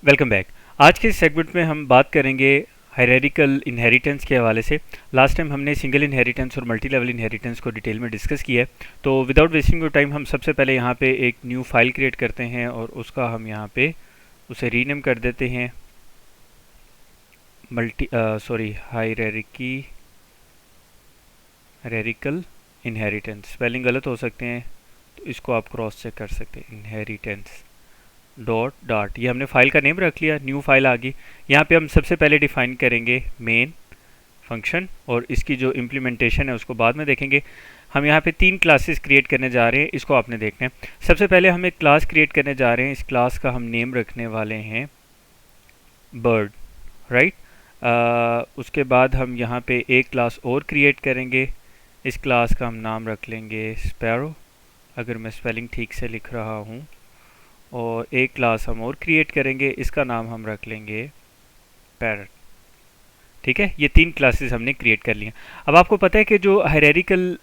Welcome back. आज के segment में हम बात करेंगे हायरार्किकल इनहेरिटेंस के हवाले से। लास्ट टाइम हमने सिंगल इनहेरिटेंस और मल्टी लेवल इनहेरिटेंस को डिटेल में डिस्कस किया है। तो विदाउट वेस्टिंग योर टाइम हम सबसे पहले यहाँ पे एक न्यू फाइल क्रिएट करते हैं और उसका हम यहाँ पे उसे रीनेम कर देते हैं हायरार्किकल इनहेरिटेंस। स्पेलिंग गलत हो सकते हैं तो इसको आप क्रॉस चेक कर सकते हैं। इनहेरिटेंस डॉट डॉट, ये हमने फाइल का नेम रख लिया, न्यू फाइल आ गई। यहाँ पे हम सबसे पहले डिफाइन करेंगे मेन फंक्शन और इसकी जो इम्प्लीमेंटेशन है उसको बाद में देखेंगे। हम यहाँ पे 3 क्लासेस क्रिएट करने जा रहे हैं, इसको आपने देखना है। सबसे पहले हम एक क्लास क्रिएट करने जा रहे हैं, इस क्लास का हम नेम रखने वाले हैं बर्ड, राइट। उसके बाद हम यहाँ पे एक क्लास और क्रिएट करेंगे, इस क्लास का हम नाम रख लेंगे स्पैरो, अगर मैं स्पेलिंग ठीक से लिख रहा हूँ। और एक क्लास हम और क्रिएट करेंगे, इसका नाम हम रख लेंगे पैरट। ठीक है, ये 3 क्लासेस हमने क्रिएट कर लिए। अब आपको पता है कि जो हायरार्किकल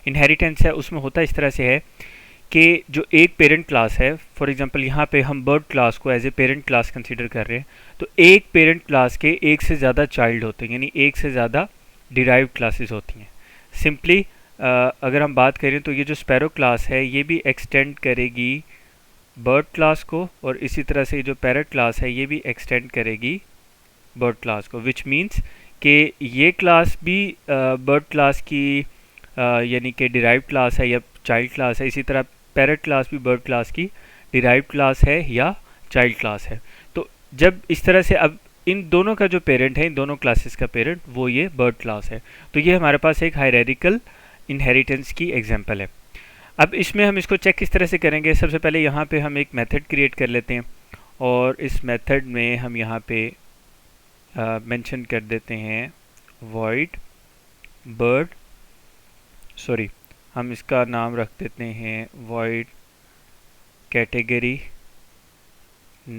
इनहेरिटेंस है उसमें होता इस तरह से है कि जो एक पेरेंट क्लास है, फॉर एग्जांपल यहाँ पे हम बर्ड क्लास को as a parent class consider कर रहे हैं, तो एक पेरेंट क्लास के एक से ज़्यादा चाइल्ड होते हैं, यानी एक से ज़्यादा डिराइव्ड क्लासेस होती हैं। सिंपली अगर हम बात करें तो ये जो स्पैरो क्लास है ये भी एक्सटेंड करेगी बर्ड क्लास को, और इसी तरह से जो पैरट क्लास है ये भी एक्सटेंड करेगी बर्ड क्लास को, विच मीन्स कि ये क्लास भी बर्ड क्लास की यानी कि डिराइव्ड क्लास है या चाइल्ड क्लास है, इसी तरह पैरट क्लास भी बर्ड क्लास की डिराइव्ड क्लास है या चाइल्ड क्लास है। तो जब इस तरह से अब इन दोनों का जो पेरेंट है, इन दोनों क्लासेस का पेरेंट वो ये बर्ड क्लास है, तो ये हमारे पास एक हायरार्किकल इनहेरिटेंस की एग्जांपल है। अब इसमें हम इसको चेक किस तरह से करेंगे, सबसे पहले यहाँ पे हम एक मेथड क्रिएट कर लेते हैं और इस मेथड में हम यहाँ पे मेंशन कर देते हैं void bird, हम इसका नाम रख देते हैं void category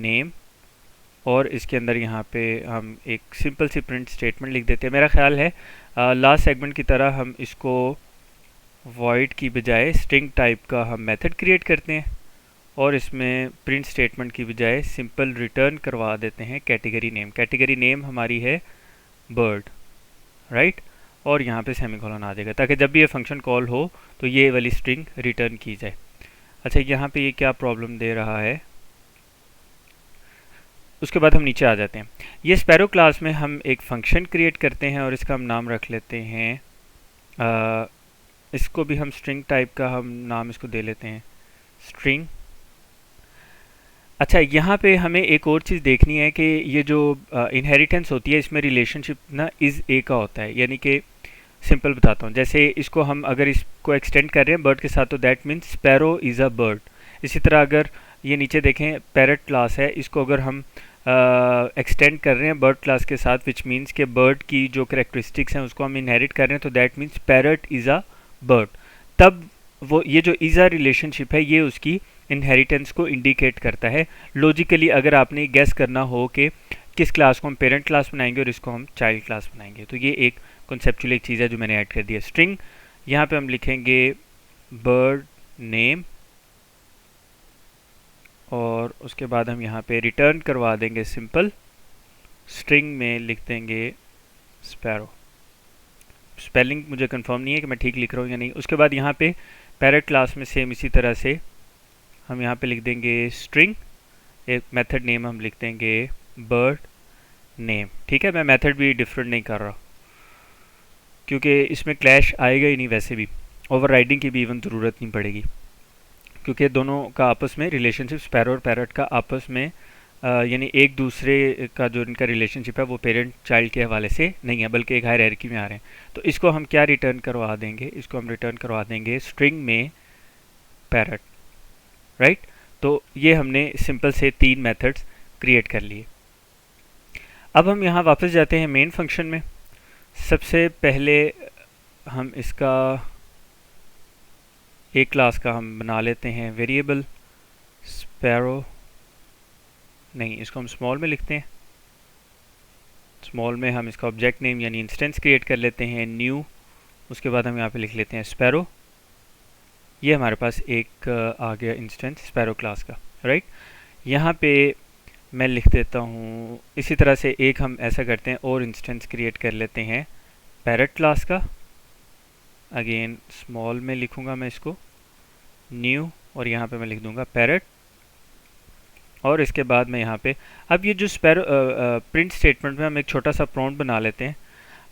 name, और इसके अंदर यहाँ पे हम एक सिंपल सी प्रिंट स्टेटमेंट लिख देते हैं। मेरा ख्याल है लास्ट सेगमेंट की तरह हम इसको void की बजाय स्ट्रिंग टाइप का हम मेथड क्रिएट करते हैं और इसमें प्रिंट स्टेटमेंट की बजाय सिंपल रिटर्न करवा देते हैं कैटेगरी नेम। कैटेगरी नेम हमारी है बर्ड, राइट, और यहाँ पे सेमीकोलन आ जाएगा ताकि जब भी ये फंक्शन कॉल हो तो ये वाली स्ट्रिंग रिटर्न की जाए। अच्छा, यहाँ पे ये क्या प्रॉब्लम दे रहा है, उसके बाद हम नीचे आ जाते हैं। ये स्पैरो क्लास में हम एक फंक्शन क्रिएट करते हैं और इसका हम नाम रख लेते हैं इसको भी हम स्ट्रिंग टाइप का हम नाम इसको दे लेते हैं स्ट्रिंग। अच्छा, यहाँ पे हमें एक और चीज़ देखनी है कि ये जो इनहेरिटेंस होती है इसमें रिलेशनशिप ना इज़ ए का होता है, यानी कि सिंपल बताता हूँ, जैसे इसको हम अगर इसको एक्सटेंड कर रहे हैं बर्ड के साथ तो that means sparrow is a bird. इसी तरह अगर ये नीचे देखें पैरट क्लास है, इसको अगर हम एक्सटेंड कर रहे हैं बर्ड क्लास के साथ, विच मीन्स के बर्ड की जो करेक्टरिस्टिक्स हैं उसको हम इनहेरिट कर रहे हैं, तो that means parrot is a bird. तब वो ये जो इज़ अ रिलेशनशिप है ये उसकी इनहेरिटेंस को इंडिकेट करता है। लॉजिकली अगर आपने गैस करना हो कि किस क्लास को हम पेरेंट क्लास बनाएंगे और इसको हम चाइल्ड क्लास बनाएंगे, तो ये एक कॉन्सेप्चुअल एक चीज़ है जो मैंने ऐड कर दी है। स्ट्रिंग यहाँ पे हम लिखेंगे बर्ड नेम और उसके बाद हम यहाँ पे रिटर्न करवा देंगे सिंपल स्ट्रिंग में लिख देंगे स्पैरो। स्पेलिंग मुझे कंफर्म नहीं है कि मैं ठीक लिख रहा हूँ या नहीं। उसके बाद यहाँ पे पैरट क्लास में सेम इसी तरह से हम यहाँ पे लिख देंगे स्ट्रिंग, एक मेथड नेम हम लिख देंगे बर्ड नेम। ठीक है, मैं मेथड भी डिफरेंट नहीं कर रहा क्योंकि इसमें क्लैश आएगा ही नहीं, वैसे भी ओवरराइडिंग की भी इवन ज़रूरत नहीं पड़ेगी क्योंकि दोनों का आपस में रिलेशनशिप स्पैरो और पैरट का आपस में यानी एक दूसरे का जो इनका रिलेशनशिप है वो पेरेंट चाइल्ड के हवाले से नहीं है बल्कि एक हायरार्की में आ रहे हैं। तो इसको हम क्या रिटर्न करवा देंगे, इसको हम रिटर्न करवा देंगे स्ट्रिंग में पैरट, राइट। तो ये हमने सिंपल से 3 मेथड्स क्रिएट कर लिए। अब हम यहाँ वापस जाते हैं मेन फंक्शन में। सबसे पहले हम इसका एक क्लास का हम बना लेते हैं वेरिएबल स्पैरो, नहीं इसको हम स्मॉल में लिखते हैं। स्मॉल में हम इसका ऑब्जेक्ट नेम यानी इंस्टेंस क्रिएट कर लेते हैं न्यू, उसके बाद हम यहाँ पे लिख लेते हैं स्पैरो। ये हमारे पास एक आ गया इंस्टेंस स्पैरो क्लास का, राइट। यहाँ पे मैं लिख देता हूँ इसी तरह से एक हम ऐसा करते हैं और इंस्टेंस क्रिएट कर लेते हैं पैरेट क्लास का। अगेन स्मॉल में लिखूँगा मैं इसको, न्यू, और यहाँ पे मैं लिख दूँगा पैरेट। और इसके बाद मैं यहाँ पे अब ये जो स्पैरो प्रिंट स्टेटमेंट में हम एक छोटा सा प्रॉम्प्ट बना लेते हैं।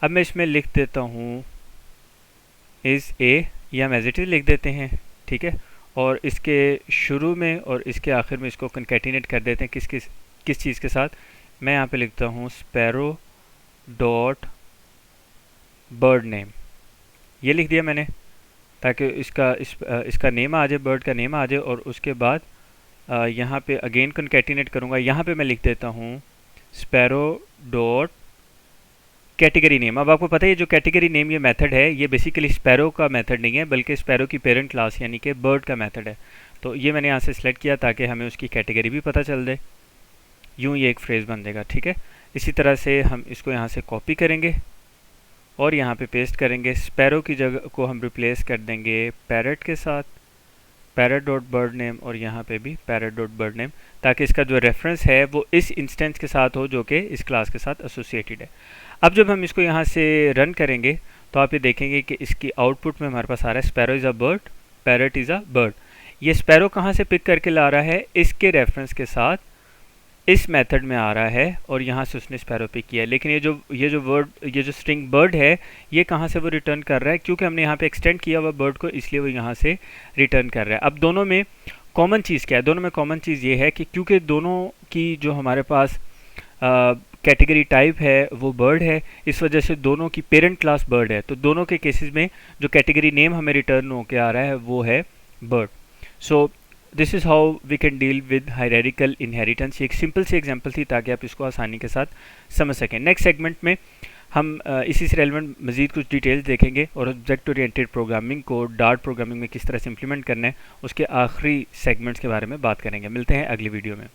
अब मैं इसमें लिख देता हूँ इज़ ए, या हम एज इट इज़ लिख देते हैं, ठीक है। और इसके शुरू में और इसके आखिर में इसको कंकैटिनेट कर देते हैं किस चीज़ के साथ। मैं यहाँ पे लिखता हूँ स्पैरो डॉट बर्ड नेम, ये लिख दिया मैंने, ताकि इसका नेम आ जाए, बर्ड का नेम आ जाए। और उसके बाद यहाँ पे अगेन कंकैटिनेट करूँगा। यहाँ पे मैं लिख देता हूँ स्पैरो डॉट कैटेगरी नेम। अब आपको पता है ये जो कैटेगरी नेम ये मेथड है, ये बेसिकली स्पैरो का मेथड नहीं है, बल्कि स्पैरो की पेरेंट क्लास यानी कि बर्ड का मेथड है। तो ये मैंने यहाँ से सिलेक्ट किया ताकि हमें उसकी कैटेगरी भी पता चल जाए। यूँ ये एक फ्रेज़ बन जाएगा, ठीक है। इसी तरह से हम इसको यहाँ से कॉपी करेंगे और यहाँ पे पेस्ट करेंगे। स्पैरो की जगह को हम रिप्लेस कर देंगे पैरेट के साथ, पैरेट डॉट बर्ड नेम, और यहाँ पे भी पैरेट डॉट बर्ड नेम, ताकि इसका जो रेफरेंस है वो इस इंस्टेंस के साथ हो जो कि इस क्लास के साथ एसोसिएटेड है। अब जब हम इसको यहाँ से रन करेंगे तो आप ये देखेंगे कि इसकी आउटपुट में हमारे पास आ रहा है sparrow is a bird, parrot is a bird. ये स्पैरो कहाँ से पिक करके ला रहा है, इसके रेफरेंस के साथ इस मेथड में आ रहा है, और यहाँ से उसने स्पैरो पिक किया है। लेकिन ये जो स्ट्रिंग बर्ड है ये कहाँ से वो रिटर्न कर रहा है, क्योंकि हमने यहाँ पे एक्सटेंड किया हुआ बर्ड को, इसलिए वो यहाँ से रिटर्न कर रहा है। अब दोनों में कॉमन चीज़ क्या है, दोनों में कॉमन चीज़ ये है कि क्योंकि दोनों की जो हमारे पास कैटेगरी टाइप है वो बर्ड है, इस वजह से दोनों की पेरेंट क्लास बर्ड है। तो दोनों के केसेस में जो कैटेगरी नेम हमें रिटर्न होकर आ रहा है वो है bird. So this is how we can deal with hierarchical inheritance. ये एक सिंपल सी एग्जांपल थी ताकि आप इसको आसानी के साथ समझ सकें। नेक्स्ट सेगमेंट में हम इसी से रेलेवेंट मज़ीद कुछ डिटेल्स देखेंगे और ऑब्जेक्ट ओरिएंटेड प्रोग्रामिंग को डार्ट प्रोग्रामिंग में किस तरह से इम्प्लीमेंट करना है उसके आखिरी सेगमेंट्स के बारे में बात करेंगे। मिलते हैं अगली वीडियो में।